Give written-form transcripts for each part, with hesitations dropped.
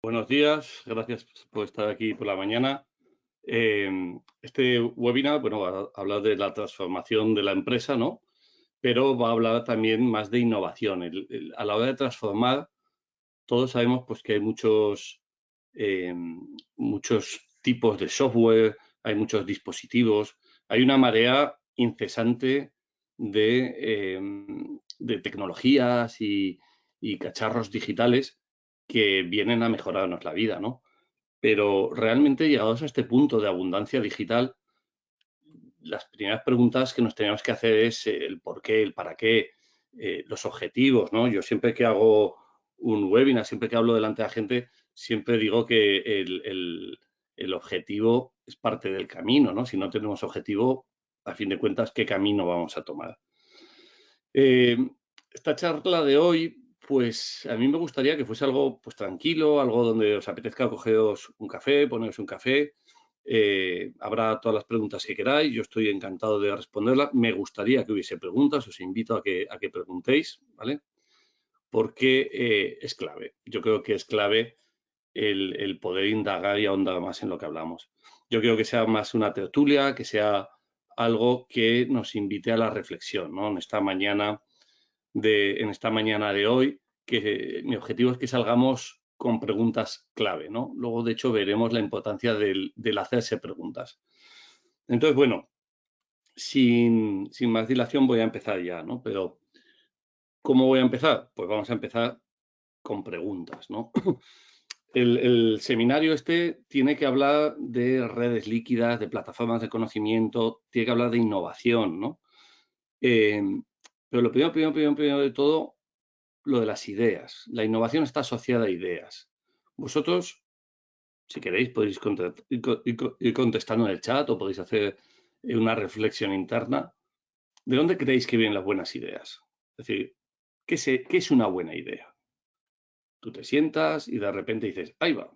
Buenos días, gracias por estar aquí por la mañana. Este webinar, bueno, va a hablar de la transformación de la empresa, ¿no? Pero va a hablar también más de innovación. A la hora de transformar, todos sabemos pues, que hay eh, muchos tipos de software, hay muchos dispositivos, hay una marea incesante de tecnologías y cacharros digitales que vienen a mejorarnos la vida, ¿no? Pero realmente llegados a este punto de abundancia digital, las primeras preguntas que nos tenemos que hacer es el por qué, el para qué, los objetivos, ¿no? Yo siempre que hago un webinar, siempre que hablo delante de la gente, siempre digo que el objetivo es parte del camino, ¿no? Si no tenemos objetivo, a fin de cuentas, ¿qué camino vamos a tomar? Eh, Esta charla de hoy, pues a mí me gustaría que fuese algo pues tranquilo, algo donde os apetezca cogeros un café, poneros un café. Habrá todas las preguntas que queráis, yo estoy encantado de responderlas. Me gustaría que hubiese preguntas, os invito a que preguntéis, ¿vale? Porque es clave. Yo creo que es clave el poder indagar y ahondar más en lo que hablamos. Yo creo que sea más una tertulia, que sea algo que nos invite a la reflexión, ¿no? En esta mañana de hoy, que mi objetivo es que salgamos con preguntas clave, ¿no? Luego, de hecho, veremos la importancia del hacerse preguntas. Entonces, bueno, sin más dilación voy a empezar ya, ¿no? Pero, ¿cómo voy a empezar? Pues vamos a empezar con preguntas, ¿no? El seminario este tiene que hablar de redes líquidas, de plataformas de conocimiento, tiene que hablar de innovación, ¿no? Eh, pero lo primero de todo, lo de las ideas. La innovación está asociada a ideas. Vosotros, si queréis, podéis ir contestando en el chat o podéis hacer una reflexión interna. ¿De dónde creéis que vienen las buenas ideas? Es decir, ¿qué es una buena idea? Tú te sientas y de repente dices, ahí va,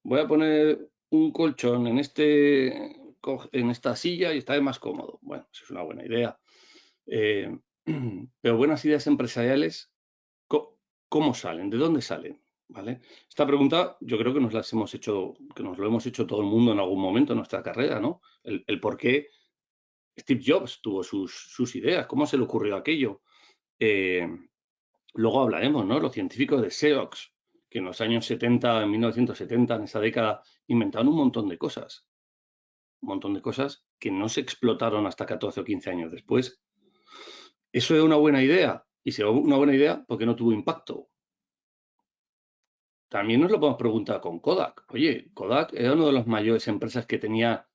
voy a poner un colchón en esta silla y estaré más cómodo. Bueno, eso es una buena idea. Eh, pero buenas ideas empresariales, ¿cómo salen? ¿De dónde salen? ¿Vale? Esta pregunta yo creo que nos las hemos hecho, que nos lo hemos hecho todo el mundo en algún momento en nuestra carrera, ¿no? El por qué Steve Jobs tuvo sus ideas, cómo se le ocurrió aquello. Eh, Luego hablaremos, ¿no? Los científicos de Xerox, que en los años 70, en 1970, en esa década, inventaron un montón de cosas que no se explotaron hasta 14 o 15 años después. ¿Eso es una buena idea? Y si es una buena idea, ¿por qué no tuvo impacto? También nos lo podemos preguntar con Kodak. Oye, Kodak era una de las mayores empresas que tenía,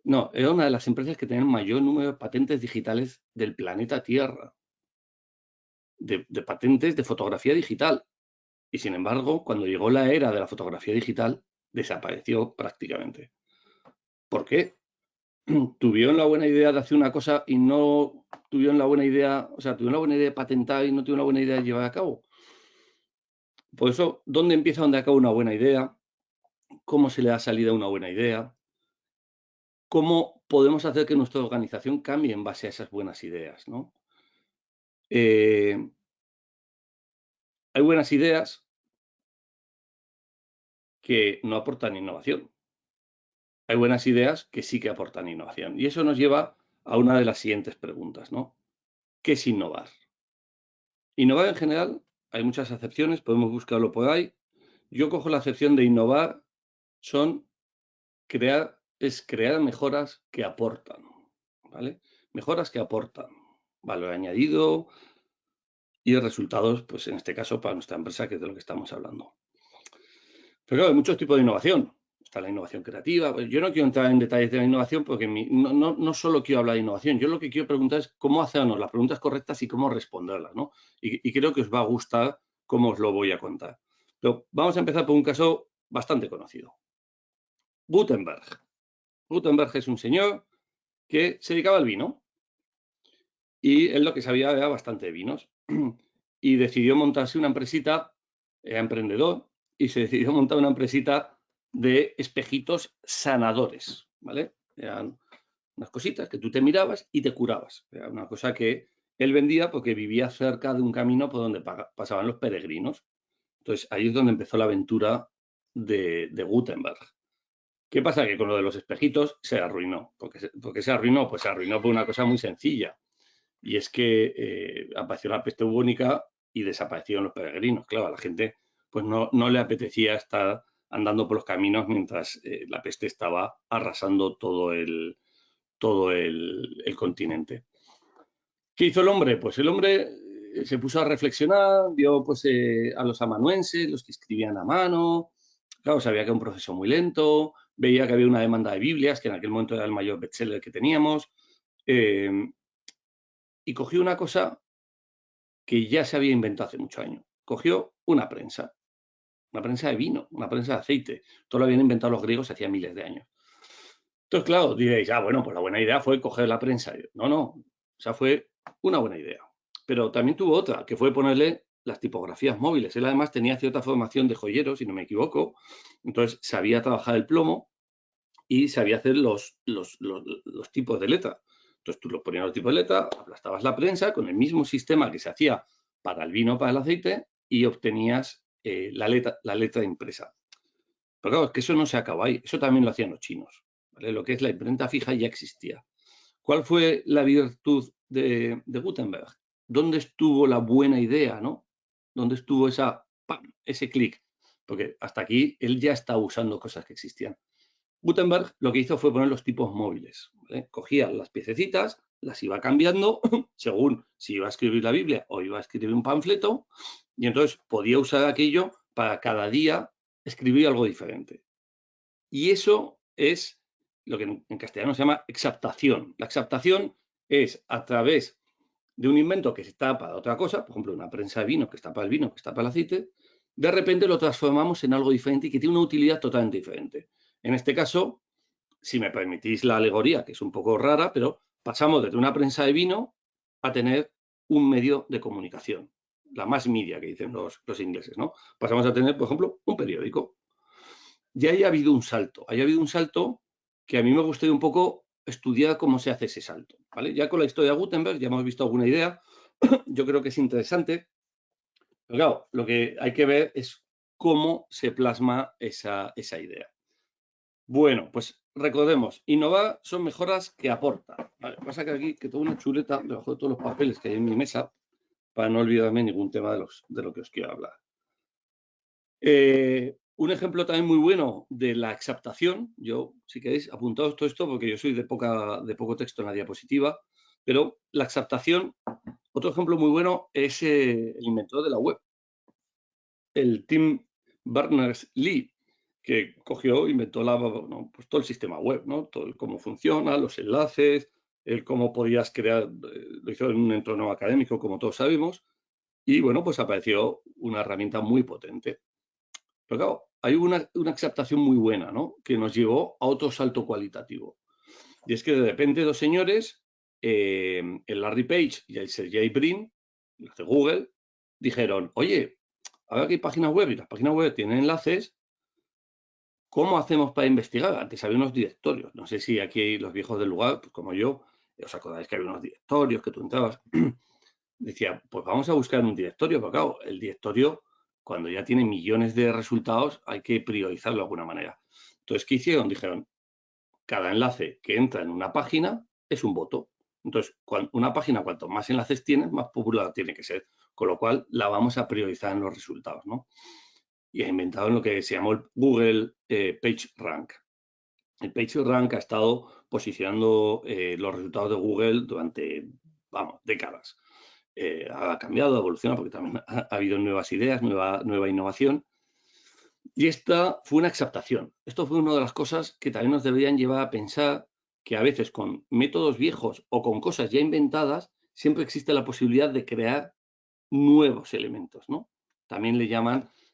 no, era una de las empresas que tenía el mayor número de patentes digitales del planeta Tierra, de patentes de fotografía digital. Y sin embargo, cuando llegó la era de la fotografía digital, desapareció prácticamente. ¿Por qué? Tuvieron la buena idea de hacer una cosa y no tuvieron la buena idea, o sea, tuvieron la buena idea de patentar y no tuvieron la buena idea de llevar a cabo. Por eso, ¿dónde empieza, dónde acaba una buena idea? ¿Cómo se le da salida a una buena idea? ¿Cómo podemos hacer que nuestra organización cambie en base a esas buenas ideas, ¿no? Eh, Hay buenas ideas que no aportan innovación. Hay buenas ideas que sí que aportan innovación. Y eso nos lleva a una de las siguientes preguntas, ¿no? ¿Qué es innovar? Innovar en general, hay muchas acepciones, podemos buscarlo por ahí. Yo cojo la acepción de innovar, son crear mejoras que aportan, ¿vale? Mejoras que aportan valor añadido y resultados, pues en este caso para nuestra empresa, que es de lo que estamos hablando. Pero claro, hay muchos tipos de innovación. Está la innovación creativa. Pues yo no quiero entrar en detalles de la innovación porque no solo quiero hablar de innovación. Yo lo que quiero preguntar es cómo hacernos las preguntas correctas y cómo responderlas, ¿no? Y creo que os va a gustar cómo os lo voy a contar. Pero vamos a empezar por un caso bastante conocido. Gutenberg. Gutenberg es un señor que se dedicaba al vino y él lo que sabía era bastante de vinos. Y decidió montarse una empresita, era emprendedor, y se decidió montar una empresita de espejitos sanadores, ¿vale? Eran unas cositas que tú te mirabas y te curabas. Era una cosa que él vendía porque vivía cerca de un camino por donde pasaban los peregrinos. Entonces, ahí es donde empezó la aventura de Gutenberg. ¿Qué pasa? Que con lo de los espejitos se arruinó. ¿Por qué se arruinó? Pues se arruinó por una cosa muy sencilla. Y es que apareció la peste bubónica y desaparecieron los peregrinos. Claro, a la gente pues no le apetecía estar andando por los caminos mientras la peste estaba arrasando todo el continente. ¿Qué hizo el hombre? Pues el hombre se puso a reflexionar, vio pues, a los amanuenses, los que escribían a mano. Claro, sabía que era un proceso muy lento, veía que había una demanda de Biblias, que en aquel momento era el mayor bestseller que teníamos, y cogió una cosa que ya se había inventado hace muchos años. Cogió una prensa de vino, una prensa de aceite. Todo lo habían inventado los griegos hacía miles de años. Entonces, claro, diréis, bueno, pues la buena idea fue coger la prensa. No, o sea, fue una buena idea. Pero también tuvo otra, que fue ponerle las tipografías móviles. Él además tenía cierta formación de joyero, si no me equivoco. Entonces, sabía trabajar el plomo y sabía hacer los tipos de letra. Entonces, tú lo ponías los tipos de letra, aplastabas la prensa con el mismo sistema que se hacía para el vino, para el aceite, y obtenías la letra impresa. Pero claro, es que eso no se acabó ahí. Eso también lo hacían los chinos. ¿Vale? Lo que es la imprenta fija ya existía. ¿Cuál fue la virtud de Gutenberg? ¿Dónde estuvo la buena idea, no? ¿Dónde estuvo ese clic? Porque hasta aquí él ya estaba usando cosas que existían. Gutenberg lo que hizo fue poner los tipos móviles. ¿Vale? Cogía las piececitas, las iba cambiando según si iba a escribir la Biblia o iba a escribir un panfleto, y entonces podía usar aquello para cada día escribir algo diferente. Y eso es lo que en castellano se llama exaptación. La exaptación es a través de un invento que está para otra cosa, por ejemplo, una prensa de vino que está para el vino, que está para el aceite, de repente lo transformamos en algo diferente y que tiene una utilidad totalmente diferente. En este caso, si me permitís la alegoría, que es un poco rara, pero pasamos desde una prensa de vino a tener un medio de comunicación, la más media que dicen los ingleses, ¿no? Pasamos a tener, por ejemplo, un periódico. Ya haya habido un salto, que a mí me gustaría un poco estudiar cómo se hace ese salto, ¿vale? Ya con la historia de Gutenberg ya hemos visto alguna idea, yo creo que es interesante, pero claro, lo que hay que ver es cómo se plasma esa idea. Bueno, pues recordemos, innovar son mejoras que aportan. Vale, pasa que aquí que tengo una chuleta debajo de todos los papeles que hay en mi mesa para no olvidarme ningún tema de lo que os quiero hablar. Un ejemplo también muy bueno de la exaptación, yo, si queréis, apuntaos todo esto porque yo soy de poco texto en la diapositiva, pero la exaptación, otro ejemplo muy bueno es el inventor de la web, el Tim Berners-Lee, que inventó pues todo el sistema web, ¿no? Todo el cómo funciona, los enlaces, el cómo podías crear, lo hizo en un entorno académico, como todos sabemos, y bueno, pues apareció una herramienta muy potente. Pero claro, hay una exaptación muy buena, ¿no? Que nos llevó a otro salto cualitativo. Y es que de repente dos señores, el Larry Page y el Sergey Brin, los de Google, dijeron, oye, ahora que hay páginas web y las páginas web tienen enlaces, ¿cómo hacemos para investigar? Antes había unos directorios. No sé si aquí los viejos del lugar, pues como yo, os acordáis que había unos directorios que tú entrabas. Decía, pues vamos a buscar un directorio, porque claro, el directorio, cuando ya tiene millones de resultados, hay que priorizarlo de alguna manera. Entonces, ¿qué hicieron? Dijeron, cada enlace que entra en una página es un voto. Entonces, una página, cuanto más enlaces tiene, más popular tiene que ser. Con lo cual, la vamos a priorizar en los resultados, ¿no? Y ha inventado lo que se llamó el Google PageRank. El PageRank ha estado posicionando los resultados de Google durante, décadas. Ha cambiado, ha evolucionado, porque también ha habido nuevas ideas, nueva innovación. Y esta fue una exaptación. Esto fue una de las cosas que también nos deberían llevar a pensar que a veces con métodos viejos o con cosas ya inventadas, siempre existe la posibilidad de crear nuevos elementos, ¿no? También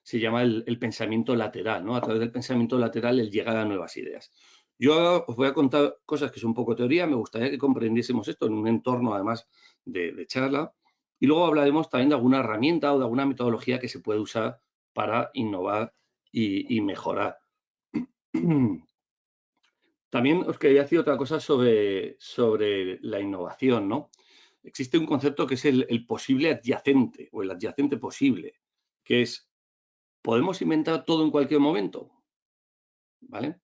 se llama el pensamiento lateral, ¿no? A través del pensamiento lateral el llegar a nuevas ideas. Yo ahora os voy a contar cosas que son un poco teoría, me gustaría que comprendiésemos esto en un entorno además de charla, y luego hablaremos también de alguna herramienta o de alguna metodología que se puede usar para innovar y mejorar. También os quería decir otra cosa sobre la innovación, ¿no? Existe un concepto que es el posible adyacente o el adyacente posible, que es ¿podemos inventar todo en cualquier momento? ¿Vale?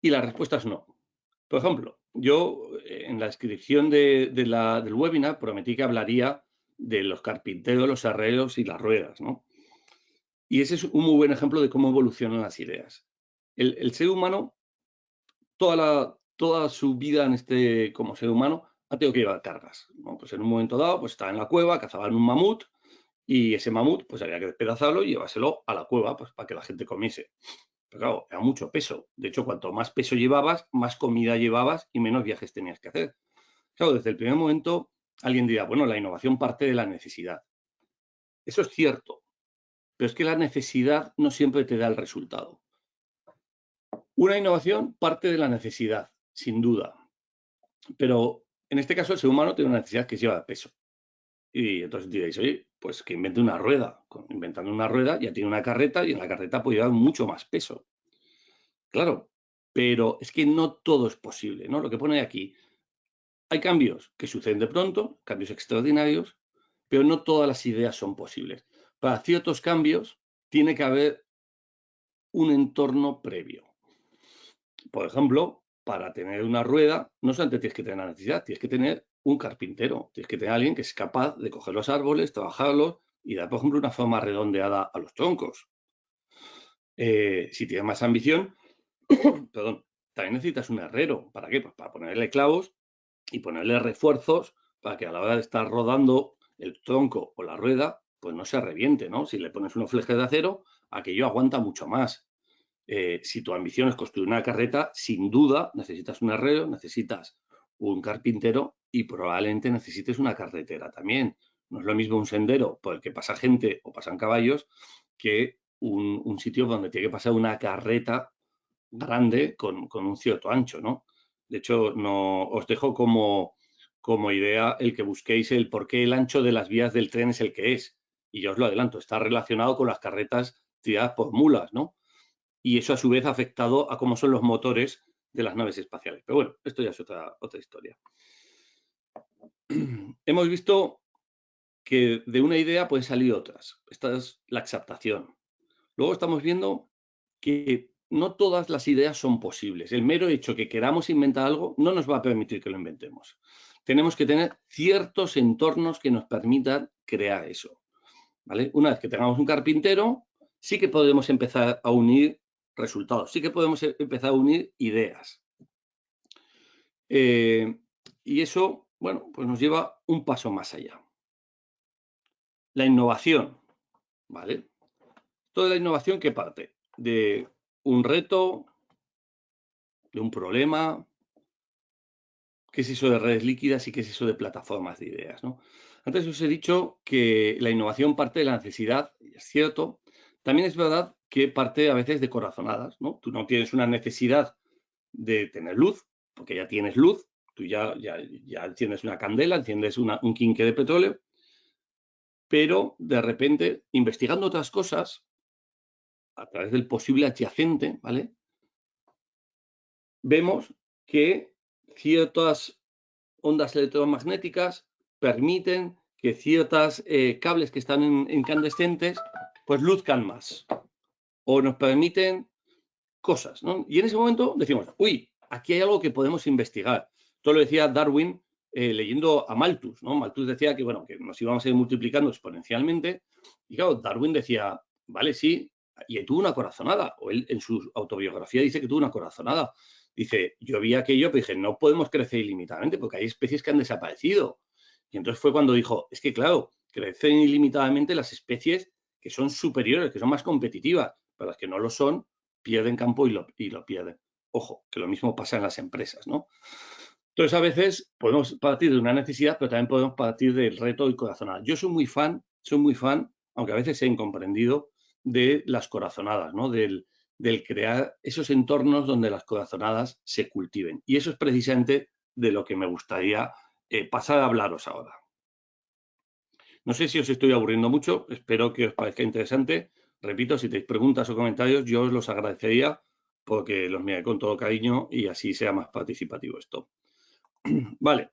Y la respuesta es no. Por ejemplo, yo en la descripción del webinar prometí que hablaría de los carpinteros, los herreros y las ruedas, ¿no? Y ese es un muy buen ejemplo de cómo evolucionan las ideas. El ser humano, toda su vida como ser humano, ha tenido que llevar cargas, ¿no? Pues en un momento dado, pues estaba en la cueva, cazaban un mamut, y ese mamut, pues había que despedazarlo y llevárselo a la cueva, pues para que la gente comiese. Pero claro, era mucho peso. De hecho, cuanto más peso llevabas, más comida llevabas y menos viajes tenías que hacer. Claro, desde el primer momento alguien dirá, bueno, la innovación parte de la necesidad. Eso es cierto, pero es que la necesidad no siempre te da el resultado. Una innovación parte de la necesidad, sin duda, pero en este caso el ser humano tiene una necesidad que lleva peso. Y entonces diréis, oye, pues que invente una rueda. Inventando una rueda ya tiene una carreta y en la carreta puede llevar mucho más peso. Claro, pero es que no todo es posible, ¿no? Lo que pone aquí, hay cambios que suceden de pronto, cambios extraordinarios, pero no todas las ideas son posibles. Para ciertos cambios tiene que haber un entorno previo. Por ejemplo, para tener una rueda, no solamente tienes que tener la necesidad, tienes que tener un carpintero, tienes que tener a alguien que es capaz de coger los árboles, trabajarlos y dar, por ejemplo, una forma redondeada a los troncos. Si tienes más ambición, perdón, también necesitas un herrero. ¿Para qué? Pues para ponerle clavos y ponerle refuerzos para que a la hora de estar rodando el tronco o la rueda, pues no se reviente, ¿no? Si le pones unos flejes de acero, aquello aguanta mucho más. Si tu ambición es construir una carreta, sin duda necesitas un herrero, necesitas un carpintero y probablemente necesites una carretera también. No es lo mismo un sendero por el que pasa gente o pasan caballos que un sitio donde tiene que pasar una carreta grande con un cierto ancho, ¿no? De hecho, no, os dejo como idea el que busquéis el por qué el ancho de las vías del tren es el que es. Y yo os lo adelanto, está relacionado con las carretas tiradas por mulas, ¿no? Y eso a su vez ha afectado a cómo son los motores de las naves espaciales. Pero bueno, esto ya es otra historia. Hemos visto que de una idea pueden salir otras. Esta es la exaptación. Luego estamos viendo que no todas las ideas son posibles. El mero hecho que queramos inventar algo no nos va a permitir que lo inventemos. Tenemos que tener ciertos entornos que nos permitan crear eso. ¿Vale? Una vez que tengamos un carpintero, sí que podemos empezar a unir resultados, sí que podemos empezar a unir ideas. Y eso, bueno, pues nos lleva un paso más allá. La innovación, ¿vale? Toda la innovación que parte de un reto, de un problema. ¿Qué es eso de redes líquidas y qué es eso de plataformas de ideas, ¿no? Antes os he dicho que la innovación parte de la necesidad, y es cierto. También es verdad que parte a veces de corazonadas, ¿no? Tú no tienes una necesidad de tener luz, porque ya tienes luz, tú ya enciendes una candela, enciendes un quinque de petróleo, pero de repente, investigando otras cosas, a través del posible adyacente, ¿vale? Vemos que ciertas ondas electromagnéticas permiten que ciertos cables que están incandescentes pues luzcan más o nos permiten cosas, ¿no? Y en ese momento decimos, uy, aquí hay algo que podemos investigar. Esto lo decía Darwin leyendo a Malthus, ¿no? Malthus decía que, bueno, que nos íbamos a ir multiplicando exponencialmente y claro, Darwin decía, vale, sí, y tuvo una corazonada, o él en su autobiografía dice que tuvo una corazonada. Dice, yo vi aquello, pero dije, no podemos crecer ilimitadamente porque hay especies que han desaparecido. Y entonces fue cuando dijo, es que claro, crecen ilimitadamente las especies que son superiores, que son más competitivas, pero las que no lo son, pierden campo y lo pierden. Ojo, que lo mismo pasa en las empresas, ¿no? Entonces, a veces podemos partir de una necesidad, pero también podemos partir del reto y corazonada. Yo soy muy fan, aunque a veces sea incomprendido, de las corazonadas, ¿no? Del crear esos entornos donde las corazonadas se cultiven. Y eso es precisamente de lo que me gustaría pasar a hablaros ahora. No sé si os estoy aburriendo mucho, espero que os parezca interesante. Repito, si tenéis preguntas o comentarios, yo os los agradecería porque los miraré con todo cariño y así sea más participativo esto. Vale,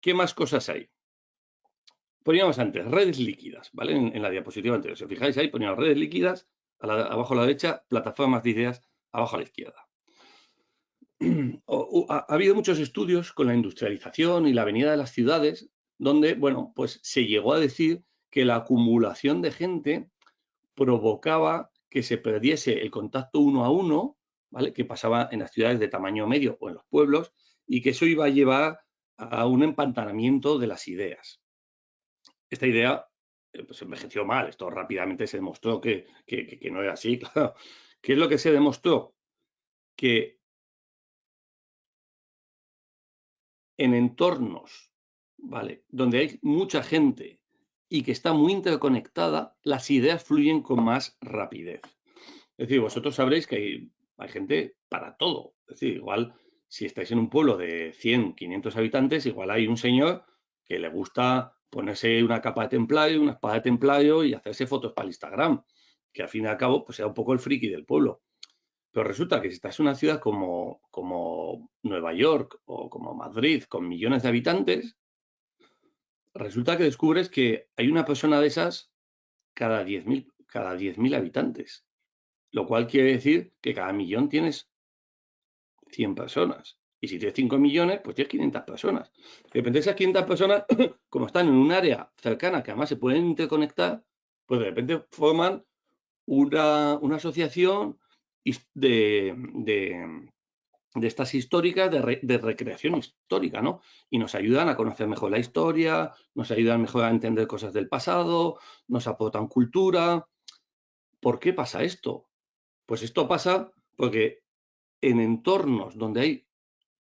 ¿qué más cosas hay? Poníamos antes redes líquidas, ¿vale? En la diapositiva anterior. Si os fijáis ahí, poníamos redes líquidas, abajo a la derecha, plataformas de ideas, abajo a la izquierda. Ha habido muchos estudios con la industrialización y la venida de las ciudades, donde, bueno, pues se llegó a decir que la acumulación de gente provocaba que se perdiese el contacto uno a uno, ¿vale? Que pasaba en las ciudades de tamaño medio o en los pueblos, y que eso iba a llevar a un empantanamiento de las ideas. Esta idea pues envejeció mal, esto rápidamente se demostró que no era así, claro. ¿Qué es lo que se demostró? Que en entornos, ¿vale?, donde hay mucha gente y que está muy interconectada, las ideas fluyen con más rapidez. Es decir, vosotros sabréis que hay gente para todo. Es decir, igual si estáis en un pueblo de 100, 500 habitantes, igual hay un señor que le gusta ponerse una capa de templario, una espada de templario y hacerse fotos para el Instagram, que al fin y al cabo pues sea un poco el friki del pueblo. Pero resulta que si estás en una ciudad como Nueva York o como Madrid, con millones de habitantes, resulta que descubres que hay una persona de esas cada 10.000 habitantes, lo cual quiere decir que cada millón tienes 100 personas. Y si tienes 5 millones, pues tienes 500 personas. De repente esas 500 personas, como están en un área cercana, que además se pueden interconectar, pues de repente forman una asociación de estas históricas, de recreación histórica, ¿no? Y nos ayudan a conocer mejor la historia, nos ayudan mejor a entender cosas del pasado, nos aportan cultura. ¿Por qué pasa esto? Pues esto pasa porque en entornos donde hay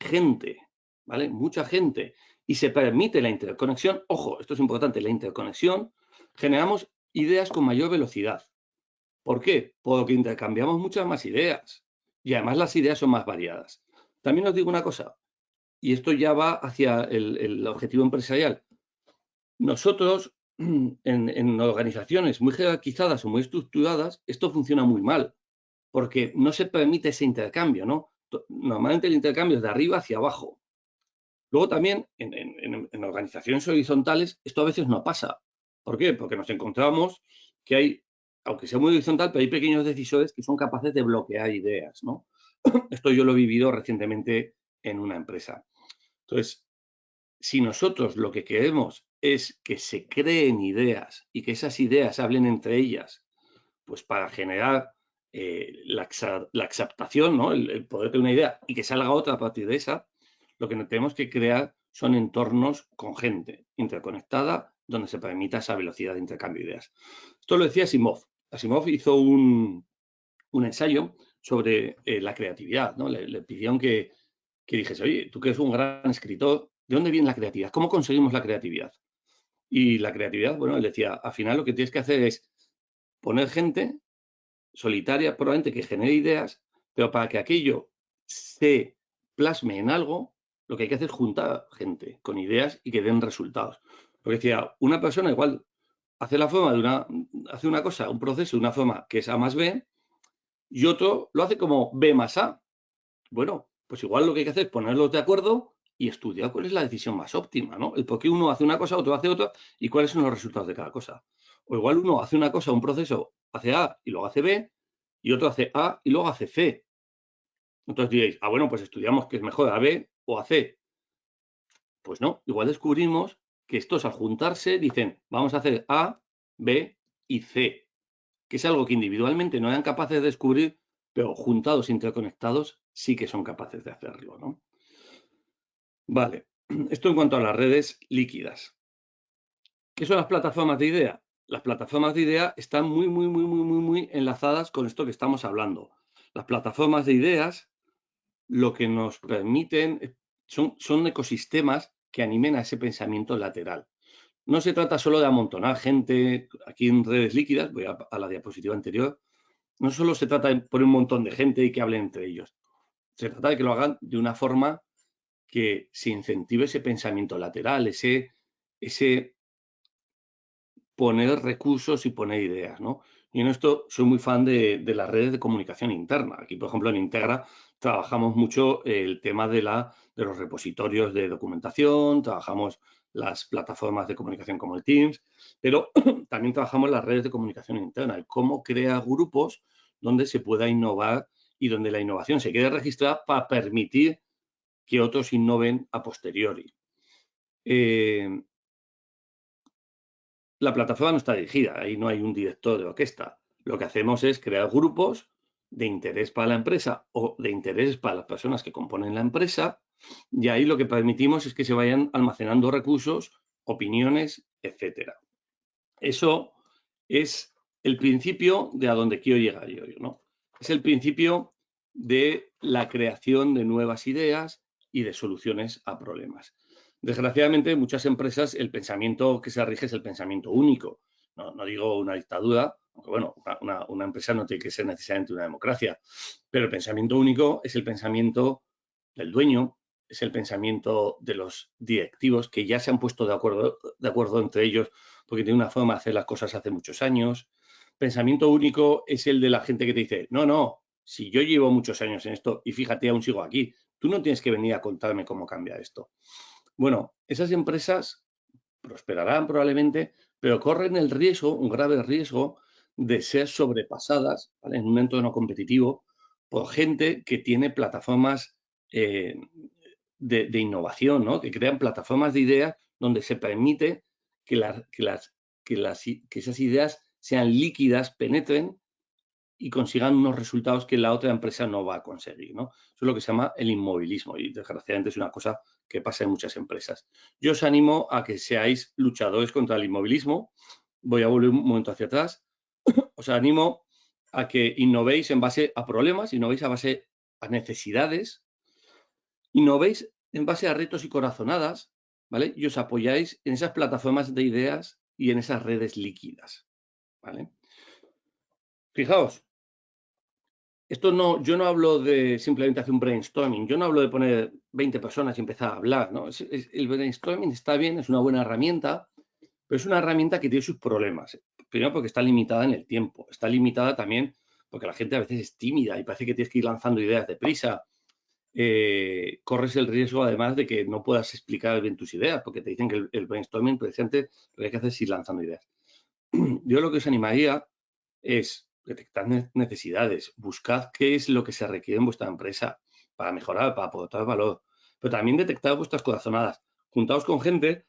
gente, ¿vale? Mucha gente, y se permite la interconexión, ojo, esto es importante, la interconexión, generamos ideas con mayor velocidad. ¿Por qué? Porque intercambiamos muchas más ideas y además las ideas son más variadas. También os digo una cosa, y esto ya va hacia el objetivo empresarial. Nosotros, en organizaciones muy jerarquizadas o muy estructuradas, esto funciona muy mal, porque no se permite ese intercambio, ¿no? Normalmente el intercambio es de arriba hacia abajo. Luego también en organizaciones horizontales esto a veces no pasa. ¿Por qué? Porque nos encontramos que hay, aunque sea muy horizontal, pero hay pequeños decisores que son capaces de bloquear ideas, ¿no? Esto yo lo he vivido recientemente en una empresa. Entonces, si nosotros lo que queremos es que se creen ideas y que esas ideas hablen entre ellas, pues para generar la exaptación, ¿no? El poder de una idea y que salga otra a partir de esa, lo que tenemos que crear son entornos con gente interconectada donde se permita esa velocidad de intercambio de ideas. Esto lo decía Asimov. Asimov hizo un ensayo sobre la creatividad, ¿no? Le pidieron que dijese, oye, tú que eres un gran escritor, ¿de dónde viene la creatividad? ¿Cómo conseguimos la creatividad? Y la creatividad, bueno, él decía, al final lo que tienes que hacer es poner gente solitaria, probablemente que genere ideas, pero para que aquello se plasme en algo, lo que hay que hacer es juntar gente con ideas y que den resultados. Porque decía, una persona igual hace una cosa, un proceso de una forma que es A más B, y otro lo hace como B más A. Bueno, pues igual lo que hay que hacer es ponerlos de acuerdo y estudiar cuál es la decisión más óptima, ¿no? El por qué uno hace una cosa, otro hace otra y cuáles son los resultados de cada cosa. O igual uno hace una cosa, un proceso, hace A y luego hace B, y otro hace A y luego hace C. Entonces diréis, bueno, pues estudiamos qué es mejor, A, B o A, C. Pues no, igual descubrimos que estos al juntarse dicen, vamos a hacer A, B y C, que es algo que individualmente no eran capaces de descubrir, pero juntados, interconectados, sí que son capaces de hacerlo, ¿no? Vale, esto en cuanto a las redes líquidas. ¿Qué son las plataformas de idea? Las plataformas de idea están muy enlazadas con esto que estamos hablando. Las plataformas de ideas lo que nos permiten son ecosistemas que animen a ese pensamiento lateral. No se trata solo de amontonar gente aquí en redes líquidas, voy a la diapositiva anterior, no solo se trata de poner un montón de gente y que hablen entre ellos, se trata de que lo hagan de una forma que se incentive ese pensamiento lateral, ese poner recursos y poner ideas, ¿no? Y en esto soy muy fan de las redes de comunicación interna. Aquí, por ejemplo, en Integra trabajamos mucho el tema de los repositorios de documentación, trabajamos las plataformas de comunicación como el Teams, pero también trabajamos las redes de comunicación interna, el cómo crear grupos donde se pueda innovar y donde la innovación se quede registrada para permitir que otros innoven a posteriori. La plataforma no está dirigida, ahí no hay un director de orquesta. Lo que hacemos es crear grupos de interés para la empresa o de interés para las personas que componen la empresa, y ahí lo que permitimos es que se vayan almacenando recursos, opiniones, etcétera. Eso es el principio de a donde quiero llegar yo, ¿no? Es el principio de la creación de nuevas ideas y de soluciones a problemas. Desgraciadamente, en muchas empresas el pensamiento que se rige es el pensamiento único. No digo una dictadura, aunque bueno, una empresa no tiene que ser necesariamente una democracia, pero el pensamiento único es el pensamiento del dueño, es el pensamiento de los directivos que ya se han puesto de acuerdo entre ellos porque tiene una forma de hacer las cosas hace muchos años. Pensamiento único es el de la gente que te dice, no, si yo llevo muchos años en esto y fíjate, aún sigo aquí, tú no tienes que venir a contarme cómo cambia esto. Bueno, esas empresas prosperarán probablemente, pero corren el riesgo, un grave riesgo, de ser sobrepasadas, ¿vale?, en un entorno competitivo por gente que tiene plataformas de innovación, ¿no?, que crean plataformas de ideas donde se permite que esas ideas sean líquidas, penetren y consigan unos resultados que la otra empresa no va a conseguir, ¿no? Eso es lo que se llama el inmovilismo y desgraciadamente es una cosa que pasa en muchas empresas. Yo os animo a que seáis luchadores contra el inmovilismo. Voy a volver un momento hacia atrás. Os animo a que innovéis en base a problemas, innovéis a base a necesidades, innovéis en base a retos y corazonadas, ¿vale? Y os apoyáis en esas plataformas de ideas y en esas redes líquidas, ¿vale? Fijaos, yo no hablo de simplemente hacer un brainstorming, yo no hablo de poner 20 personas y empezar a hablar, ¿no? El brainstorming está bien, es una buena herramienta, pero es una herramienta que tiene sus problemas. Primero porque está limitada en el tiempo, está limitada también porque la gente a veces es tímida y parece que tienes que ir lanzando ideas deprisa. Corres el riesgo además de que no puedas explicar bien tus ideas, porque te dicen que el brainstorming precisamente lo que hay que hacer es ir lanzando ideas. Yo lo que os animaría es detectar necesidades, buscad qué es lo que se requiere en vuestra empresa para mejorar, para aportar valor, pero también detectar vuestras corazonadas. Juntaos con gente,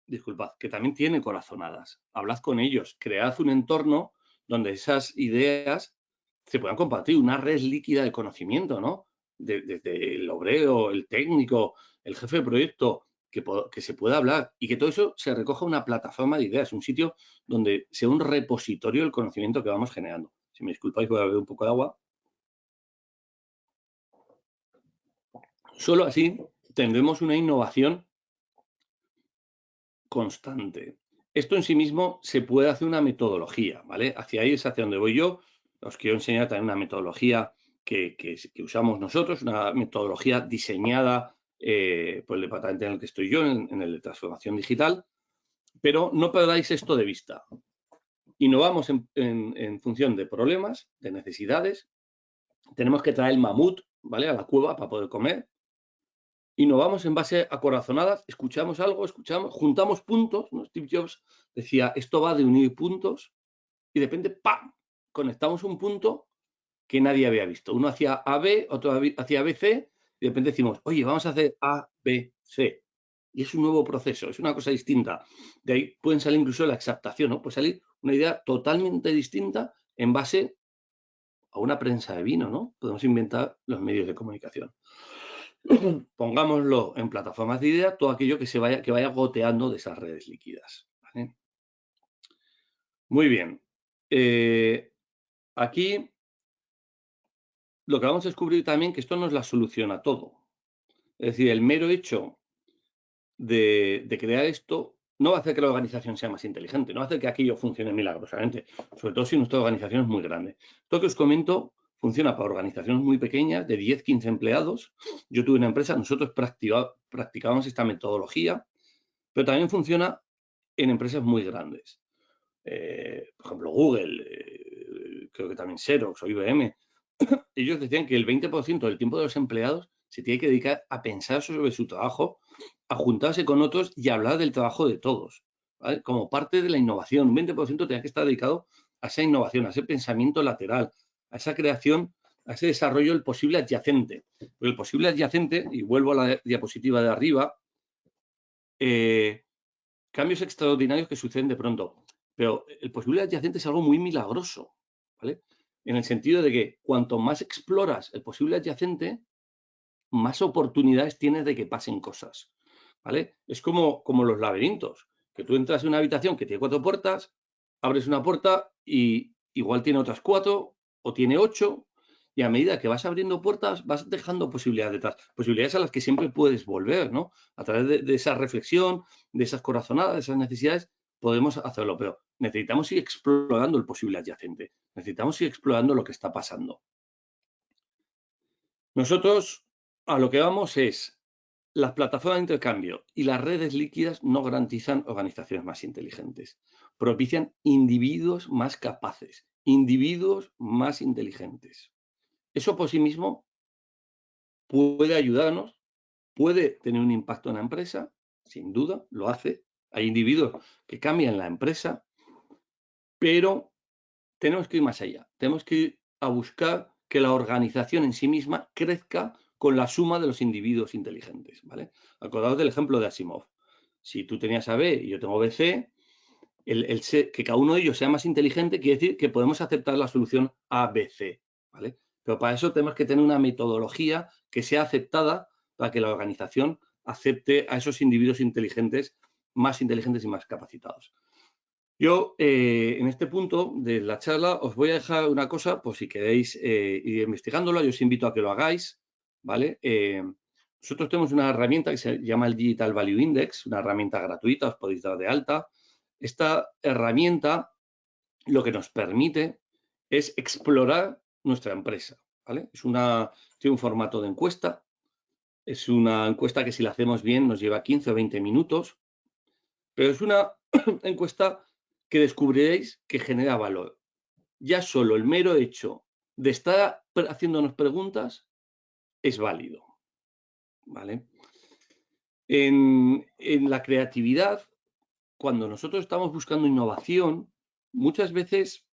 disculpad, que también tiene corazonadas. Hablad con ellos, cread un entorno donde esas ideas se puedan compartir, una red líquida de conocimiento, ¿no? Desde el obrero, el técnico, el jefe de proyecto, que se pueda hablar y que todo eso se recoja en una plataforma de ideas, un sitio donde sea un repositorio del conocimiento que vamos generando. Si me disculpáis, voy a beber un poco de agua. Solo así tendremos una innovación constante. Esto en sí mismo se puede hacer una metodología, ¿vale? Hacia ahí es hacia donde voy yo. Os quiero enseñar también una metodología que usamos nosotros, una metodología diseñada por el departamento en el que estoy yo, en el de transformación digital, pero no perdáis esto de vista. Innovamos en función de problemas, de necesidades. Tenemos que traer el mamut, ¿vale?, a la cueva para poder comer. Innovamos en base a corazonadas, escuchamos algo, juntamos puntos, ¿no? Steve Jobs decía, esto va de unir puntos y de repente, ¡pam!, conectamos un punto que nadie había visto. Uno hacía AB, otro hacía ABC y de repente decimos, oye, vamos a hacer A, B, C. Y es un nuevo proceso, es una cosa distinta. De ahí pueden salir incluso la exaptación, ¿no? Puede salir una idea totalmente distinta en base a una prensa de vino, ¿no? Podemos inventar los medios de comunicación. Pongámoslo en plataformas de ideas, todo aquello que vaya goteando de esas redes líquidas, ¿vale? Muy bien. Aquí lo que vamos a descubrir también que esto no es la solución a todo. Es decir, el mero hecho de crear esto no va a hacer que la organización sea más inteligente, no va a hacer que aquello funcione milagrosamente, sobre todo si nuestra organización es muy grande. Esto que os comento funciona para organizaciones muy pequeñas, de 10, 15 empleados. Yo tuve una empresa, nosotros practicábamos esta metodología, pero también funciona en empresas muy grandes. Por ejemplo, Google, creo que también Xerox o IBM. Ellos decían que el 20% del tiempo de los empleados se tiene que dedicar a pensar sobre su trabajo a juntarse con otros y hablar del trabajo de todos, ¿vale? Como parte de la innovación. Un 20% tenía que estar dedicado a esa innovación, a ese pensamiento lateral, a esa creación, a ese desarrollo del posible adyacente. Porque el posible adyacente, y vuelvo a la diapositiva de arriba, cambios extraordinarios que suceden de pronto. Pero el posible adyacente es algo muy milagroso, ¿vale? En el sentido de que cuanto más exploras el posible adyacente, más oportunidades tienes de que pasen cosas, ¿vale? Es como los laberintos, que tú entras en una habitación que tiene 4 puertas, abres una puerta y igual tiene otras 4 o tiene 8, y a medida que vas abriendo puertas vas dejando posibilidades detrás, posibilidades a las que siempre puedes volver, ¿no? A través de esa reflexión, de esas corazonadas, de esas necesidades, podemos hacerlo, pero necesitamos ir explorando el posible adyacente, necesitamos ir explorando lo que está pasando. Nosotros a lo que vamos es, las plataformas de intercambio y las redes líquidas no garantizan organizaciones más inteligentes, propician individuos más capaces, individuos más inteligentes. Eso por sí mismo puede ayudarnos, puede tener un impacto en la empresa, sin duda, lo hace. Hay individuos que cambian la empresa, pero tenemos que ir más allá. Tenemos que ir a buscar que la organización en sí misma crezca con la suma de los individuos inteligentes, ¿vale? Acordaos del ejemplo de Asimov. Si tú tenías A, B y yo tengo B, C, que cada uno de ellos sea más inteligente quiere decir que podemos aceptar la solución A, B, C, ¿vale? Pero para eso tenemos que tener una metodología que sea aceptada para que la organización acepte a esos individuos inteligentes y más capacitados. Yo, en este punto de la charla, os voy a dejar una cosa, por si queréis ir investigándolo, yo os invito a que lo hagáis, ¿vale? Nosotros tenemos una herramienta que se llama el Digital Value Index, una herramienta gratuita, os podéis dar de alta. Esta herramienta lo que nos permite es explorar nuestra empresa, ¿vale? Tiene un formato de encuesta, es una encuesta que si la hacemos bien nos lleva 15 o 20 minutos, pero es una encuesta que descubriréis que genera valor. Ya solo el mero hecho de estar haciéndonos preguntas es válido, ¿vale? En la creatividad, cuando nosotros estamos buscando innovación, muchas veces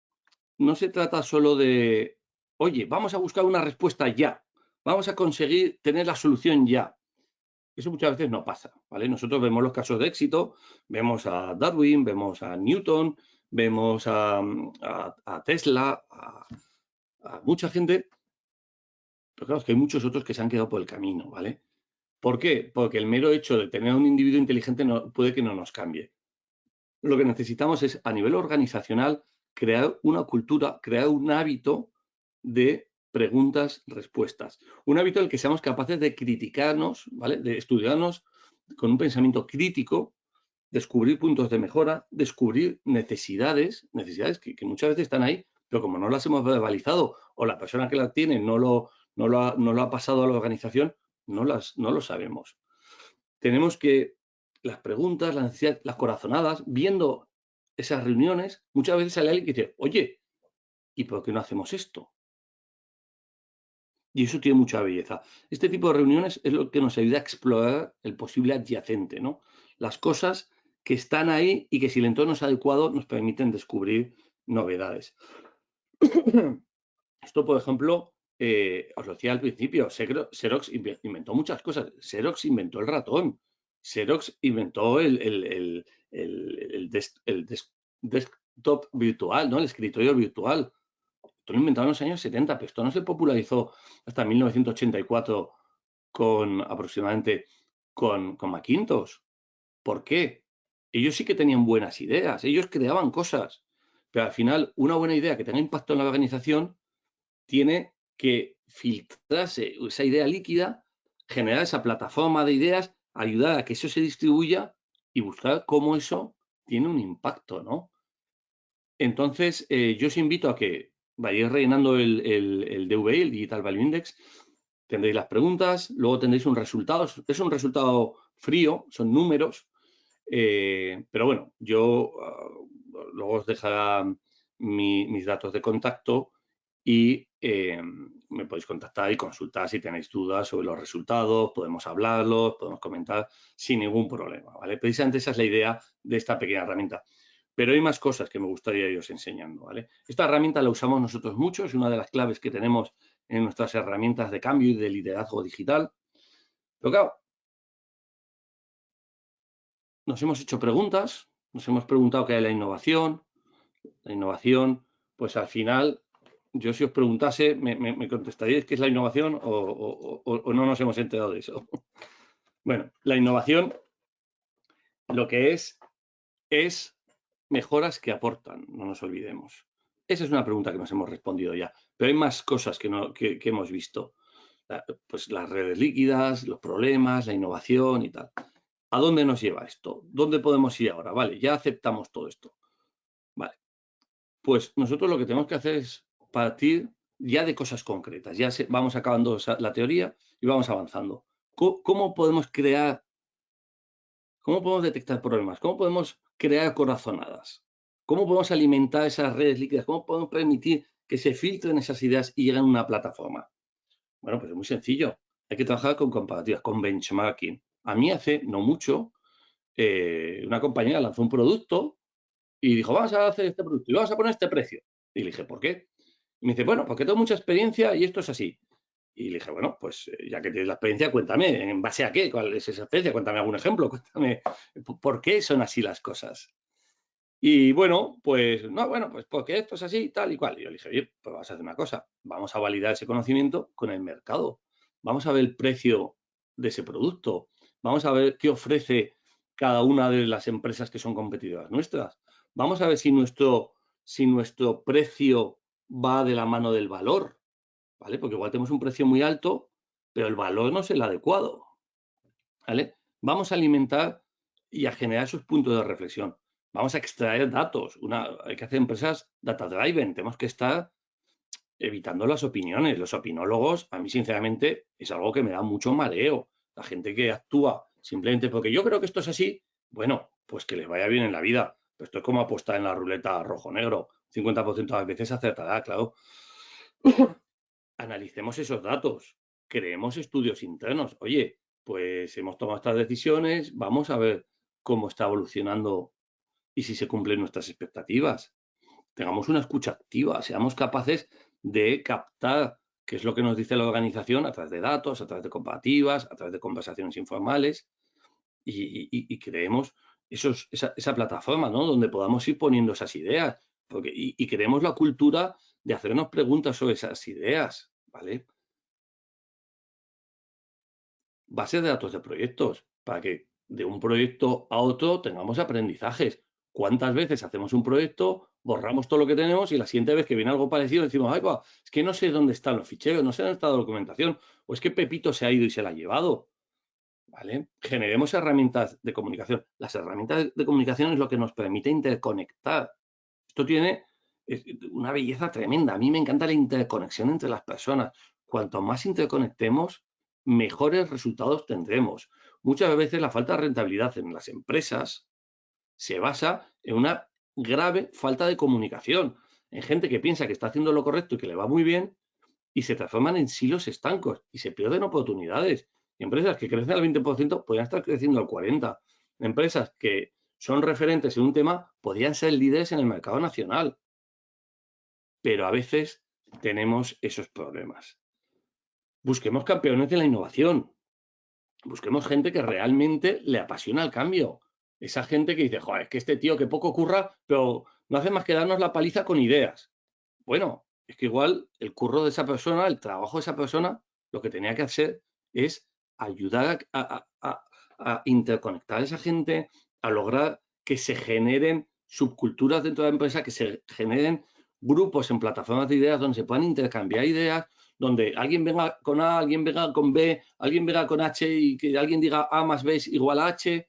no se trata solo de, oye, vamos a buscar una respuesta ya, vamos a conseguir tener la solución ya. Eso muchas veces no pasa, ¿vale? Nosotros vemos los casos de éxito, vemos a Darwin, vemos a Newton, vemos a Tesla, a mucha gente, pero claro, es que hay muchos otros que se han quedado por el camino, ¿vale? ¿Por qué? Porque el mero hecho de tener un individuo inteligente puede que no nos cambie. Lo que necesitamos es, a nivel organizacional, crear una cultura, crear un hábito de preguntas-respuestas. Un hábito en el que seamos capaces de criticarnos, ¿vale? De estudiarnos con un pensamiento crítico, descubrir puntos de mejora, descubrir necesidades que muchas veces están ahí, pero como no las hemos verbalizado o la persona que las tiene no lo ha pasado a la organización, no lo sabemos. Tenemos que las preguntas, las necesidades, las corazonadas, viendo esas reuniones, muchas veces sale alguien que dice, oye, ¿y por qué no hacemos esto? Y eso tiene mucha belleza. Este tipo de reuniones es lo que nos ayuda a explorar el posible adyacente, ¿no? Las cosas que están ahí y que si el entorno es adecuado nos permiten descubrir novedades. Esto, por ejemplo, os lo decía al principio, Xerox inventó muchas cosas. Xerox inventó el ratón. Xerox inventó el desktop virtual, ¿no? El escritorio virtual. Esto lo inventaron en los años 70, pero esto no se popularizó hasta 1984 aproximadamente con Macintosh. ¿Por qué? Ellos sí que tenían buenas ideas, ellos creaban cosas, pero al final una buena idea que tenga impacto en la organización tiene que filtrarse esa idea líquida, generar esa plataforma de ideas, ayudar a que eso se distribuya y buscar cómo eso tiene un impacto, ¿no? Entonces, yo os invito a que vayáis rellenando el DVI, el Digital Value Index, tendréis las preguntas, luego tendréis un resultado, es un resultado frío, son números, pero bueno, yo luego os dejaré mis datos de contacto y me podéis contactar y consultar si tenéis dudas sobre los resultados, podemos hablarlos, podemos comentar sin ningún problema, ¿vale? Precisamente esa es la idea de esta pequeña herramienta. Pero hay más cosas que me gustaría iros enseñando, ¿vale? Esta herramienta la usamos nosotros mucho, es una de las claves que tenemos en nuestras herramientas de cambio y de liderazgo digital. Pero claro, nos hemos hecho preguntas, nos hemos preguntado qué es la innovación. La innovación, pues al final, yo si os preguntase, me contestaríais qué es la innovación o no nos hemos enterado de eso. Bueno, la innovación lo que es mejoras que aportan, no nos olvidemos. Esa es una pregunta que nos hemos respondido ya, pero hay más cosas que hemos visto. Pues las redes líquidas, los problemas, la innovación y tal. ¿A dónde nos lleva esto? ¿Dónde podemos ir ahora? Vale, ya aceptamos todo esto. Vale, pues nosotros lo que tenemos que hacer es partir ya de cosas concretas. Ya vamos acabando la teoría y vamos avanzando. ¿Cómo podemos crear, cómo podemos detectar problemas? ¿Cómo podemos crear corazonadas? ¿Cómo podemos alimentar esas redes líquidas? ¿Cómo podemos permitir que se filtren esas ideas y lleguen a una plataforma? Bueno, pues es muy sencillo. Hay que trabajar con comparativas, con benchmarking. A mí hace no mucho, una compañía lanzó un producto y dijo, vamos a hacer este producto y vamos a poner este precio. Y le dije, ¿por qué? Y me dice, bueno, porque tengo mucha experiencia y esto es así. Y le dije, bueno, pues ya que tienes la experiencia, cuéntame, ¿en base a qué? ¿Cuál es esa experiencia? Cuéntame algún ejemplo, cuéntame por qué son así las cosas. Y bueno, pues, no, bueno, pues porque esto es así, tal y cual. Y yo le dije, oye, pues vamos a hacer una cosa, vamos a validar ese conocimiento con el mercado. Vamos a ver el precio de ese producto. Vamos a ver qué ofrece cada una de las empresas que son competidoras nuestras. Vamos a ver si nuestro precio va de la mano del valor, ¿vale? Porque igual tenemos un precio muy alto, pero el valor no es el adecuado, ¿vale? Vamos a alimentar y a generar esos puntos de reflexión. Vamos a extraer datos. Hay que hacer empresas data driven. Tenemos que estar evitando las opiniones. Los opinólogos, a mí sinceramente, es algo que me da mucho mareo. La gente que actúa simplemente porque yo creo que esto es así, bueno, pues que les vaya bien en la vida. Pero esto es como apostar en la ruleta rojo-negro. 50% de las veces acertará, claro. Analicemos esos datos, creemos estudios internos. Oye, pues hemos tomado estas decisiones, vamos a ver cómo está evolucionando y si se cumplen nuestras expectativas. Tengamos una escucha activa, seamos capaces de captar qué es lo que nos dice la organización a través de datos, a través de comparativas, a través de conversaciones informales y creemos esa plataforma, ¿no? Donde podamos ir poniendo esas ideas y creemos la cultura de hacernos preguntas sobre esas ideas, ¿vale? Bases de datos de proyectos, para que de un proyecto a otro tengamos aprendizajes. ¿Cuántas veces hacemos un proyecto, borramos todo lo que tenemos y la siguiente vez que viene algo parecido decimos, ay, va, es que no sé dónde están los ficheros, no sé dónde está la documentación, o es que Pepito se ha ido y se la ha llevado? ¿Vale? Generemos herramientas de comunicación. Las herramientas de comunicación es lo que nos permite interconectar. Esto tiene una belleza tremenda. A mí me encanta la interconexión entre las personas. Cuanto más interconectemos, mejores resultados tendremos. Muchas veces la falta de rentabilidad en las empresas se basa en una grave falta de comunicación. En gente que piensa que está haciendo lo correcto y que le va muy bien y se transforman en silos estancos y se pierden oportunidades. Empresas que crecen al 20% podrían estar creciendo al 40%. Empresas que son referentes en un tema podrían ser líderes en el mercado nacional. Pero a veces tenemos esos problemas. Busquemos campeones de la innovación. Busquemos gente que realmente le apasiona el cambio. Esa gente que dice, joder, es que este tío que poco curra, pero no hace más que darnos la paliza con ideas. Bueno, es que igual el curro de esa persona, el trabajo de esa persona, lo que tenía que hacer es ayudar a interconectar a esa gente, a lograr que se generen subculturas dentro de la empresa, que se generen grupos en plataformas de ideas donde se puedan intercambiar ideas, donde alguien venga con A, alguien venga con B, alguien venga con H y que alguien diga A más B es igual a H.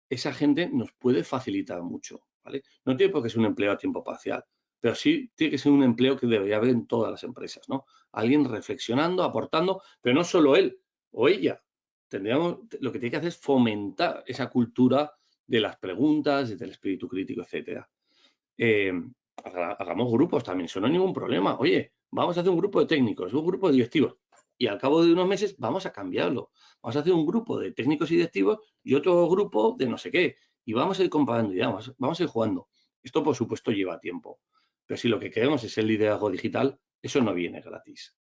Esa gente nos puede facilitar mucho, ¿vale? No tiene por qué ser un empleo a tiempo parcial, pero sí tiene que ser un empleo que debería haber en todas las empresas, ¿no? Alguien reflexionando, aportando, pero no solo él o ella. Lo que tiene que hacer es fomentar esa cultura de las preguntas, del espíritu crítico, etcétera. hagamos grupos también, eso no hay ningún problema. Oye, vamos a hacer un grupo de técnicos, un grupo de directivos, y al cabo de unos meses vamos a cambiarlo. Vamos a hacer un grupo de técnicos y directivos y otro grupo de no sé qué, y vamos a ir comparando ideas, vamos a ir jugando. Esto, por supuesto, lleva tiempo, pero si lo que queremos es el liderazgo digital, eso no viene gratis.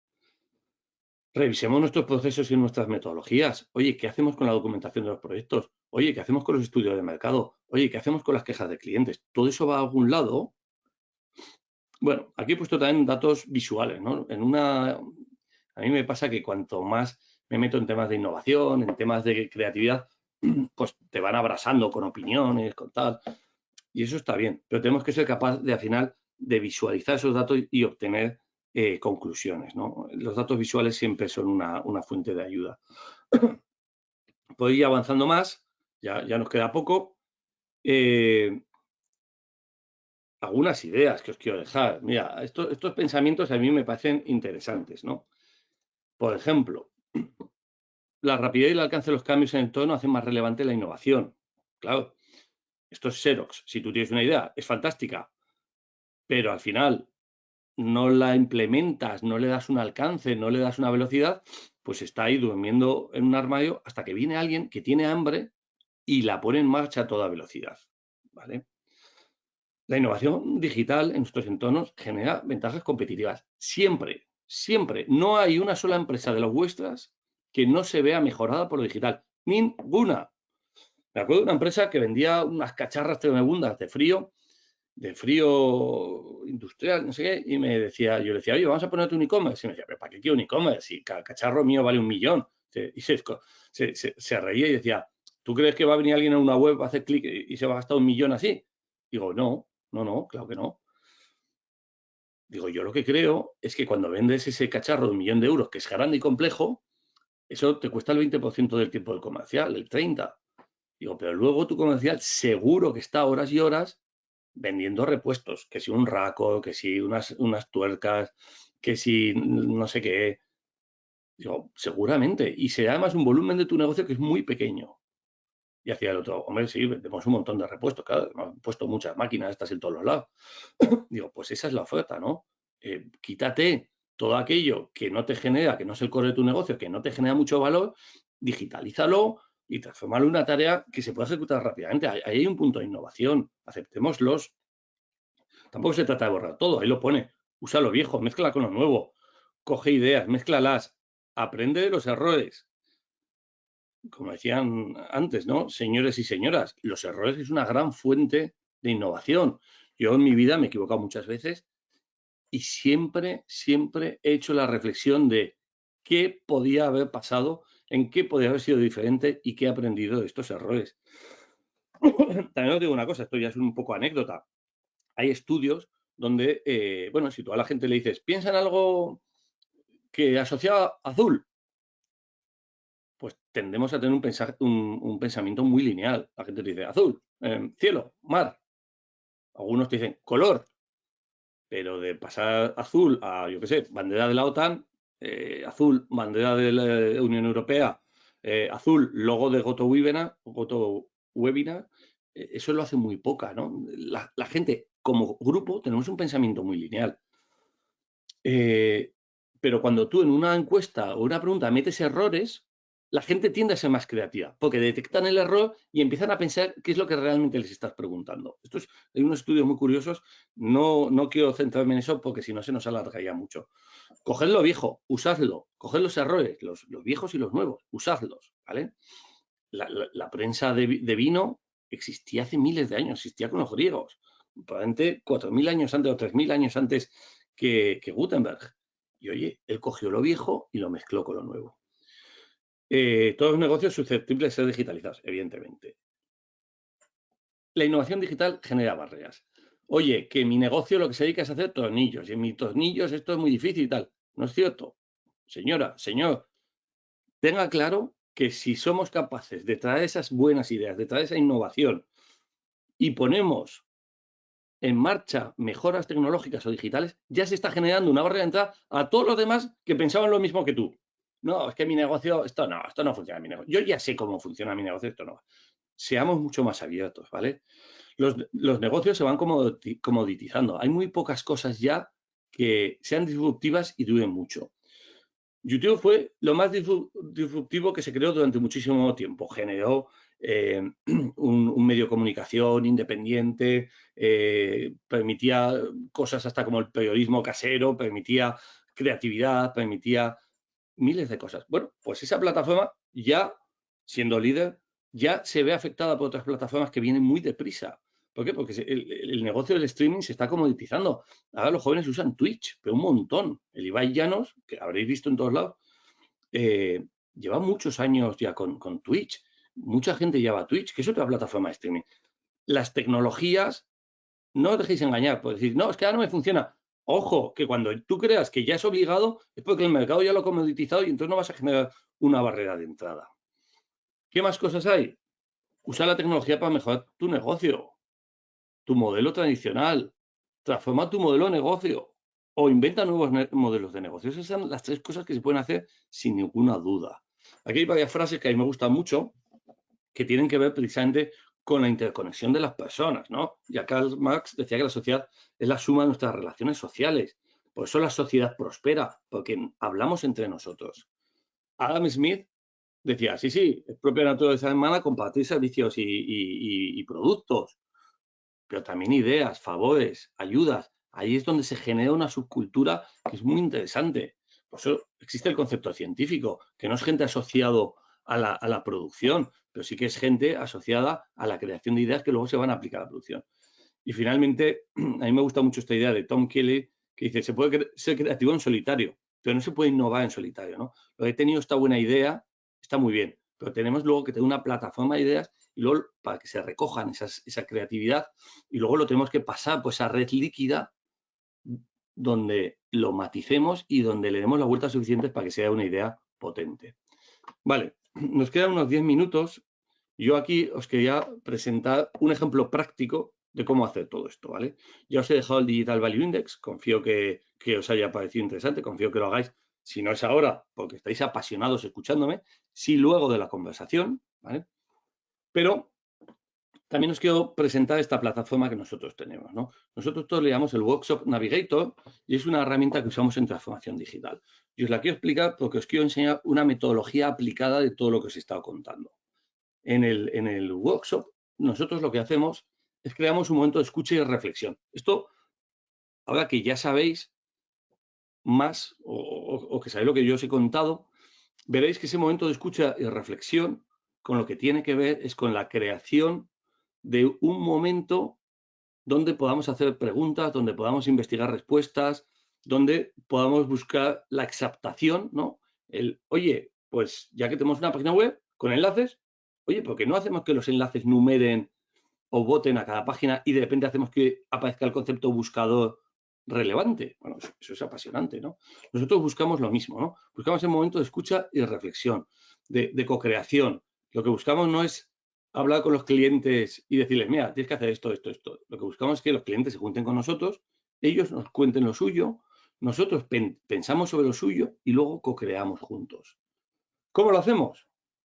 Revisemos nuestros procesos y nuestras metodologías. Oye, ¿qué hacemos con la documentación de los proyectos? Oye, ¿qué hacemos con los estudios de mercado? Oye, ¿qué hacemos con las quejas de clientes? ¿Todo eso va a algún lado? Bueno, aquí he puesto también datos visuales, ¿no? A mí me pasa que cuanto más me meto en temas de innovación, en temas de creatividad, pues te van abrasando con opiniones, con tal, y eso está bien, pero tenemos que ser capaces de al final de visualizar esos datos y obtener conclusiones, ¿no? Los datos visuales siempre son una fuente de ayuda. Puedo ir avanzando más, ya nos queda poco. Algunas ideas que os quiero dejar. Mira, estos pensamientos a mí me parecen interesantes, ¿no? Por ejemplo, la rapidez y el alcance de los cambios en el entorno hacen más relevante la innovación. Claro, esto es Xerox. Si tú tienes una idea, es fantástica, pero al final no la implementas, no le das un alcance, no le das una velocidad, pues está ahí durmiendo en un armario hasta que viene alguien que tiene hambre y la pone en marcha a toda velocidad, ¿vale? La innovación digital en nuestros entornos genera ventajas competitivas. Siempre, siempre. No hay una sola empresa de las vuestras que no se vea mejorada por lo digital. Ninguna. Me acuerdo de una empresa que vendía unas cacharras tremebundas de frío industrial, no sé qué, y yo le decía, oye, vamos a ponerte un e-commerce. Y me decía, ¿pero para qué quiero un e-commerce? Si cada cacharro mío vale 1.000.000. Y se reía y decía, ¿tú crees que va a venir alguien a una web, va a hacer clic y se va a gastar 1.000.000 así? Digo, no, claro que no. Digo, yo lo que creo es que cuando vendes ese cacharro de 1.000.000 de euros, que es grande y complejo, eso te cuesta el 20% del tiempo del comercial, el 30%. Digo, pero luego tu comercial seguro que está horas y horas vendiendo repuestos, que si un raco, que si unas tuercas, que si no sé qué. Digo, seguramente. Y será además un volumen de tu negocio que es muy pequeño. Y hacía el otro, hombre, sí, vendemos un montón de repuestos, claro, hemos puesto muchas máquinas estas en todos los lados. Digo, pues esa es la oferta, ¿no? Quítate todo aquello que no te genera, que no es el core de tu negocio, que no te genera mucho valor, digitalízalo y transformarlo en una tarea que se pueda ejecutar rápidamente. Ahí hay un punto de innovación, aceptémoslos. Tampoco se trata de borrar todo, ahí lo pone. Usa lo viejo, mezcla con lo nuevo, coge ideas, mézclalas, aprende de los errores. Como decían antes, ¿no? Señores y señoras, los errores es una gran fuente de innovación. Yo en mi vida me he equivocado muchas veces y siempre, siempre he hecho la reflexión de qué podía haber pasado, en qué podía haber sido diferente y qué he aprendido de estos errores. También os digo una cosa, esto ya es un poco anécdota. Hay estudios donde, bueno, si tú a la gente le dices, piensa en algo que asociado a azul, pues tendemos a tener un pensamiento muy lineal. La gente te dice azul, cielo, mar. Algunos te dicen color, pero de pasar azul a, yo qué sé, bandera de la OTAN, azul, bandera de la Unión Europea, azul, logo de GoToWebinar, eso lo hace muy poca, ¿no? La gente, como grupo, tenemos un pensamiento muy lineal. Pero cuando tú en una encuesta o una pregunta metes errores, la gente tiende a ser más creativa, porque detectan el error y empiezan a pensar qué es lo que realmente les estás preguntando. Hay unos estudios muy curiosos, no quiero centrarme en eso porque si no se nos alargaría mucho. Coged lo viejo, usadlo, coged los errores, los viejos y los nuevos, usadlos, ¿vale? La prensa de vino existía hace miles de años, existía con los griegos, probablemente 4.000 años antes o 3.000 años antes que Gutenberg. Y oye, él cogió lo viejo y lo mezcló con lo nuevo. Todos los negocios susceptibles de ser digitalizados, evidentemente. La innovación digital genera barreras. Oye, que mi negocio lo que se dedica es a hacer tornillos, y en mis tornillos esto es muy difícil y tal. No es cierto. Señora, señor, tenga claro que si somos capaces de traer esas buenas ideas, de traer esa innovación y ponemos en marcha mejoras tecnológicas o digitales, ya se está generando una barrera de entrada a todos los demás que pensaban lo mismo que tú. No, es que mi negocio, esto no funciona en mi negocio. Yo ya sé cómo funciona mi negocio, esto no. Seamos mucho más abiertos, ¿vale? Los negocios se van comoditizando. Hay muy pocas cosas ya que sean disruptivas y duren mucho. YouTube fue lo más disruptivo que se creó durante muchísimo tiempo. Generó un medio de comunicación independiente, permitía cosas hasta como el periodismo casero, permitía creatividad, permitía miles de cosas. Bueno, pues esa plataforma ya, siendo líder, ya se ve afectada por otras plataformas que vienen muy deprisa. ¿Por qué? Porque el negocio del streaming se está comoditizando. Ahora los jóvenes usan Twitch, pero un montón. El Ibai Llanos, que habréis visto en todos lados, lleva muchos años ya con Twitch. Mucha gente lleva Twitch, que es otra plataforma de streaming. Las tecnologías, no os dejéis engañar por decir, no, es que ahora no me funciona. Ojo, que cuando tú creas que ya es obligado, es porque el mercado ya lo ha comoditizado y entonces no vas a generar una barrera de entrada. ¿Qué más cosas hay? Usa la tecnología para mejorar tu negocio, tu modelo tradicional. Transforma tu modelo de negocio o inventa nuevos modelos de negocio. Esas son las tres cosas que se pueden hacer sin ninguna duda. Aquí hay varias frases que a mí me gustan mucho que tienen que ver precisamente con la interconexión de las personas, ¿no? Ya Karl Marx decía que la sociedad es la suma de nuestras relaciones sociales. Por eso la sociedad prospera, porque hablamos entre nosotros. Adam Smith decía, sí, es propia naturaleza humana compartir servicios y productos, pero también ideas, favores, ayudas. Ahí es donde se genera una subcultura que es muy interesante. Por eso existe el concepto científico, que no es gente asociado a la producción, pero sí que es gente asociada a la creación de ideas que luego se van a aplicar a la producción. Y finalmente, a mí me gusta mucho esta idea de Tom Kelly, que dice, se puede ser creativo en solitario, pero no se puede innovar en solitario, ¿no? Lo he tenido esta buena idea, está muy bien, pero tenemos luego que tener una plataforma de ideas y luego para que se recojan esa creatividad y luego lo tenemos que pasar por esa red líquida donde lo maticemos y donde le demos las vueltas suficientes para que sea una idea potente. Vale, nos quedan unos 10 minutos. Yo aquí os quería presentar un ejemplo práctico de cómo hacer todo esto, ¿vale? Ya os he dejado el Digital Value Index, confío que os haya parecido interesante, confío que lo hagáis, si no es ahora, porque estáis apasionados escuchándome, sí luego de la conversación, ¿vale? Pero también os quiero presentar esta plataforma que nosotros tenemos, ¿no? Nosotros todos le llamamos el Workshop Navigator y es una herramienta que usamos en transformación digital. Y os la quiero explicar porque os quiero enseñar una metodología aplicada de todo lo que os he estado contando. En el workshop, nosotros lo que hacemos es creamos un momento de escucha y reflexión. Esto, ahora que ya sabéis más o que sabéis lo que yo os he contado, veréis que ese momento de escucha y reflexión con lo que tiene que ver es con la creación de un momento donde podamos hacer preguntas, donde podamos investigar respuestas, donde podamos buscar la exaptación, ¿no? Oye, pues ya que tenemos una página web con enlaces, oye, ¿por qué no hacemos que los enlaces numeren o voten a cada página y de repente hacemos que aparezca el concepto buscador relevante? Bueno, eso es apasionante, ¿no? Nosotros buscamos lo mismo, ¿no? Buscamos el momento de escucha y reflexión, de co-creación. Lo que buscamos no es hablar con los clientes y decirles, mira, tienes que hacer esto, esto, esto. Lo que buscamos es que los clientes se junten con nosotros, ellos nos cuenten lo suyo, nosotros pensamos sobre lo suyo y luego co-creamos juntos. ¿Cómo lo hacemos?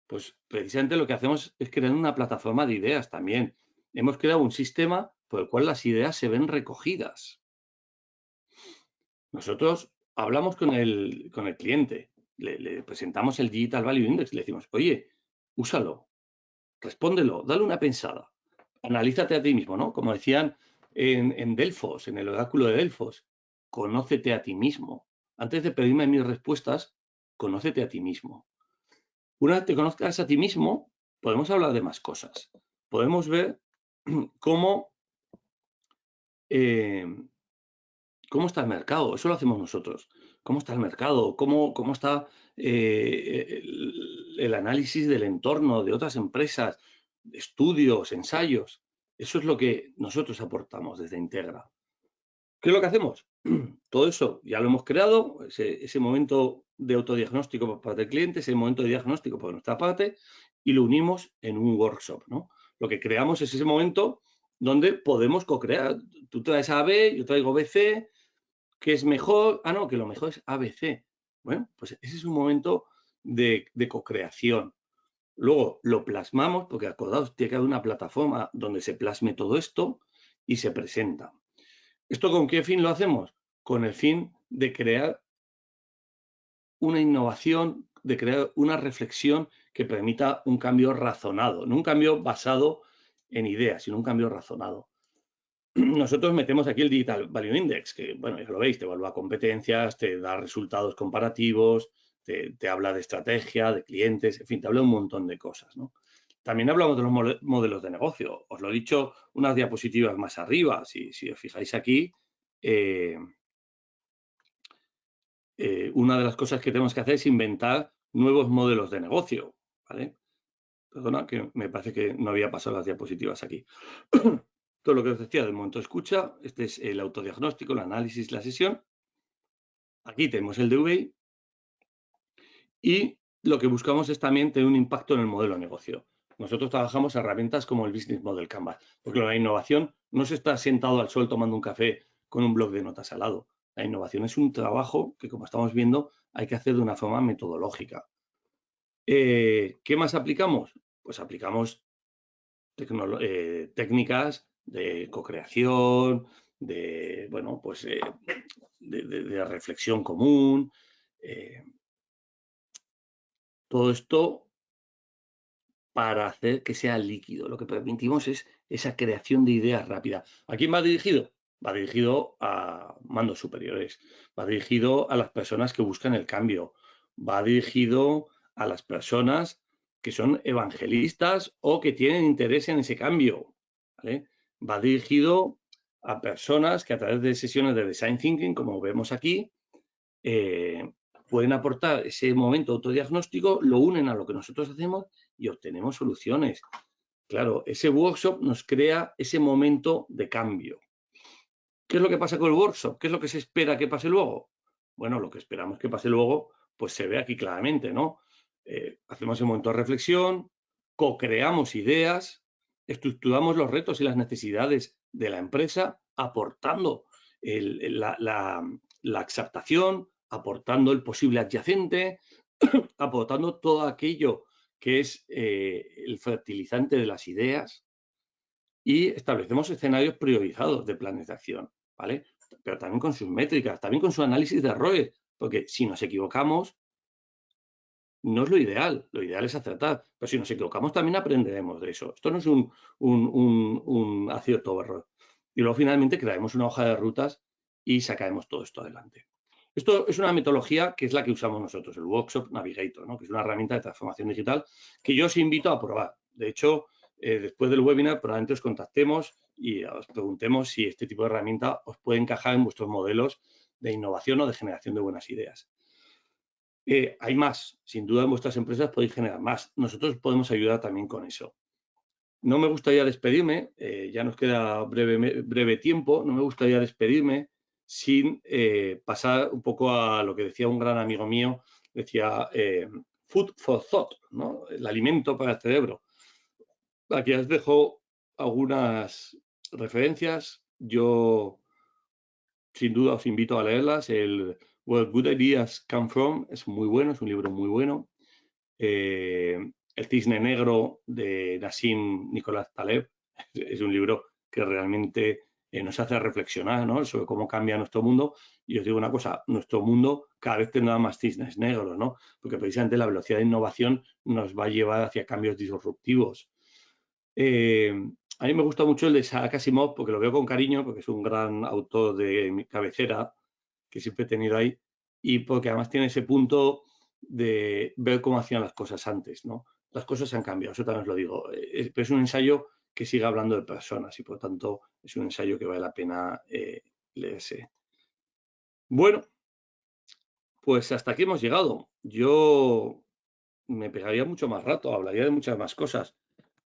Pues precisamente lo que hacemos es crear una plataforma de ideas también. Hemos creado un sistema por el cual las ideas se ven recogidas. Nosotros hablamos con el cliente, le presentamos el Digital Value Index, le decimos, oye, úsalo, respóndelo, dale una pensada, analízate a ti mismo, ¿no? Como decían en Delfos, en el oráculo de Delfos, conócete a ti mismo. Antes de pedirme mis respuestas, conócete a ti mismo. Una vez te conozcas a ti mismo, podemos hablar de más cosas. Podemos ver cómo, eh, cómo está el mercado. Eso lo hacemos nosotros. ¿Cómo está el mercado? ¿Cómo está el análisis del entorno de otras empresas, estudios, ensayos? Eso es lo que nosotros aportamos desde Integra. ¿Qué es lo que hacemos? Todo eso ya lo hemos creado, ese momento de autodiagnóstico por parte del cliente, ese momento de diagnóstico por nuestra parte, y lo unimos en un workshop, ¿no? Lo que creamos es ese momento donde podemos co-crear. Tú traes AB, yo traigo BC, ¿qué es mejor? Ah, no, que lo mejor es ABC. Bueno, pues ese es un momento de co-creación. Luego lo plasmamos, porque acordaos, tiene que haber una plataforma donde se plasme todo esto y se presenta. ¿Esto con qué fin lo hacemos? Con el fin de crear una innovación, de crear una reflexión que permita un cambio razonado, no un cambio basado en ideas, sino un cambio razonado. Nosotros metemos aquí el Digital Value Index, que, bueno, ya lo veis, te evalúa competencias, te da resultados comparativos, te habla de estrategia, de clientes, en fin, te habla un montón de cosas, ¿no? También hablamos de los modelos de negocio. Os lo he dicho unas diapositivas más arriba. Si os fijáis aquí, una de las cosas que tenemos que hacer es inventar nuevos modelos de negocio, ¿vale? Perdona, que me parece que no había pasado las diapositivas aquí. Todo lo que os decía del momento de escucha, este es el autodiagnóstico, el análisis, la sesión. Aquí tenemos el DVI y lo que buscamos es también tener un impacto en el modelo de negocio. Nosotros trabajamos herramientas como el Business Model Canvas, porque la innovación no se está sentado al sol tomando un café con un bloc de notas al lado. La innovación es un trabajo que, como estamos viendo, hay que hacer de una forma metodológica. ¿Qué más aplicamos? Pues aplicamos técnicas de co-creación, de, bueno, pues, de reflexión común. Todo esto para hacer que sea líquido. Lo que permitimos es esa creación de ideas rápida. ¿A quién va dirigido? Va dirigido a mandos superiores, va dirigido a las personas que buscan el cambio, va dirigido a las personas que son evangelistas o que tienen interés en ese cambio, ¿vale? Va dirigido a personas que a través de sesiones de design thinking, como vemos aquí, pueden aportar ese momento autodiagnóstico, lo unen a lo que nosotros hacemos y obtenemos soluciones. Claro, ese workshop nos crea ese momento de cambio. ¿Qué es lo que pasa con el workshop? ¿Qué es lo que se espera que pase luego? Bueno, lo que esperamos que pase luego, pues se ve aquí claramente, ¿no? Hacemos un momento de reflexión, co-creamos ideas, estructuramos los retos y las necesidades de la empresa, aportando la exaptación, aportando el posible adyacente, aportando todo aquello que es el fertilizante de las ideas y establecemos escenarios priorizados de planes de acción, ¿vale? Pero también con sus métricas, también con su análisis de errores, porque si nos equivocamos, no es lo ideal es acertar, pero si nos equivocamos también aprenderemos de eso. Esto no es un acierto o error. Y luego finalmente crearemos una hoja de rutas y sacaremos todo esto adelante. Esto es una metodología que es la que usamos nosotros, el Workshop Navigator, ¿no? Que es una herramienta de transformación digital que yo os invito a probar. De hecho, después del webinar probablemente os contactemos y os preguntemos si este tipo de herramienta os puede encajar en vuestros modelos de innovación o de generación de buenas ideas. Hay más, sin duda en vuestras empresas podéis generar más. Nosotros podemos ayudar también con eso. No me gustaría despedirme, ya nos queda breve tiempo, no me gustaría despedirme sin pasar un poco a lo que decía un gran amigo mío, decía food for thought, ¿no? El alimento para el cerebro. Aquí os dejo algunas referencias. Yo sin duda os invito a leerlas. El Where Good Ideas Come From es muy bueno, es un libro muy bueno. El Cisne Negro de Nassim Nicolás Taleb es un libro que realmente nos hace reflexionar, ¿no? Sobre cómo cambia nuestro mundo. Y os digo una cosa, nuestro mundo cada vez tendrá más cisnes negros, ¿no? Porque precisamente la velocidad de innovación nos va a llevar hacia cambios disruptivos. A mí me gusta mucho el de Isaac Asimov porque lo veo con cariño, porque es un gran autor de mi cabecera que siempre he tenido ahí y porque además tiene ese punto de ver cómo hacían las cosas antes, ¿no? Las cosas han cambiado, eso también os lo digo, pero es un ensayo que sigue hablando de personas y por tanto es un ensayo que vale la pena leerse. Bueno, pues hasta aquí hemos llegado. Yo me pegaría mucho más rato, hablaría de muchas más cosas,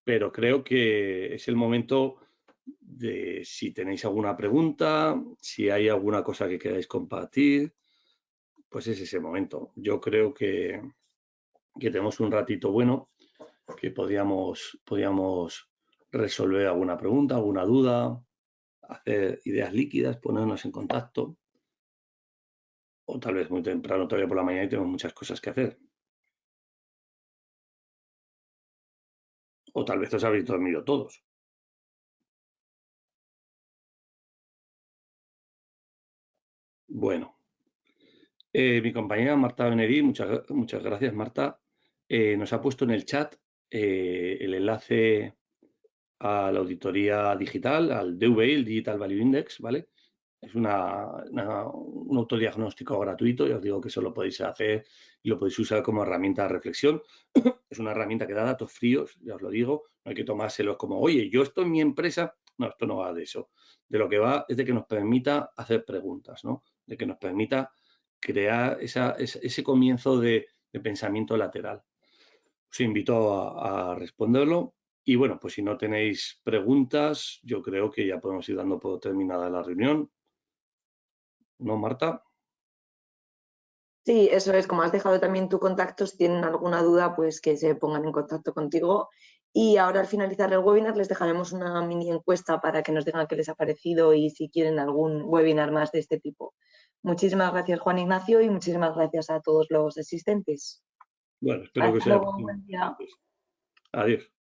pero creo que es el momento de si tenéis alguna pregunta, si hay alguna cosa que queráis compartir, pues es ese momento. Yo creo que tenemos un ratito bueno, que podíamos resolver alguna pregunta, alguna duda, hacer ideas líquidas, ponernos en contacto, o tal vez muy temprano, todavía por la mañana y tenemos muchas cosas que hacer. O tal vez os habéis dormido todos. Bueno, mi compañera Marta Benedí, muchas gracias, Marta, nos ha puesto en el chat el enlace a la auditoría digital, al DVI, el Digital Value Index, ¿vale? Es un autodiagnóstico gratuito, ya os digo que eso lo podéis hacer y lo podéis usar como herramienta de reflexión. Es una herramienta que da datos fríos, ya os lo digo, no hay que tomárselos como, oye, yo esto en mi empresa, no, esto no va de eso. De lo que va es de que nos permita hacer preguntas, ¿no? De que nos permita crear ese comienzo de pensamiento lateral. Os invito a responderlo. Y bueno, pues si no tenéis preguntas, yo creo que ya podemos ir dando por terminada la reunión. ¿No, Marta? Sí, eso es. Como has dejado también tu contacto, si tienen alguna duda, pues que se pongan en contacto contigo. Y ahora al finalizar el webinar les dejaremos una mini encuesta para que nos digan qué les ha parecido y si quieren algún webinar más de este tipo. Muchísimas gracias, Juan Ignacio, y muchísimas gracias a todos los asistentes. Bueno, espero que Hasta os haya luego, parecido buen día. interesante. Adiós.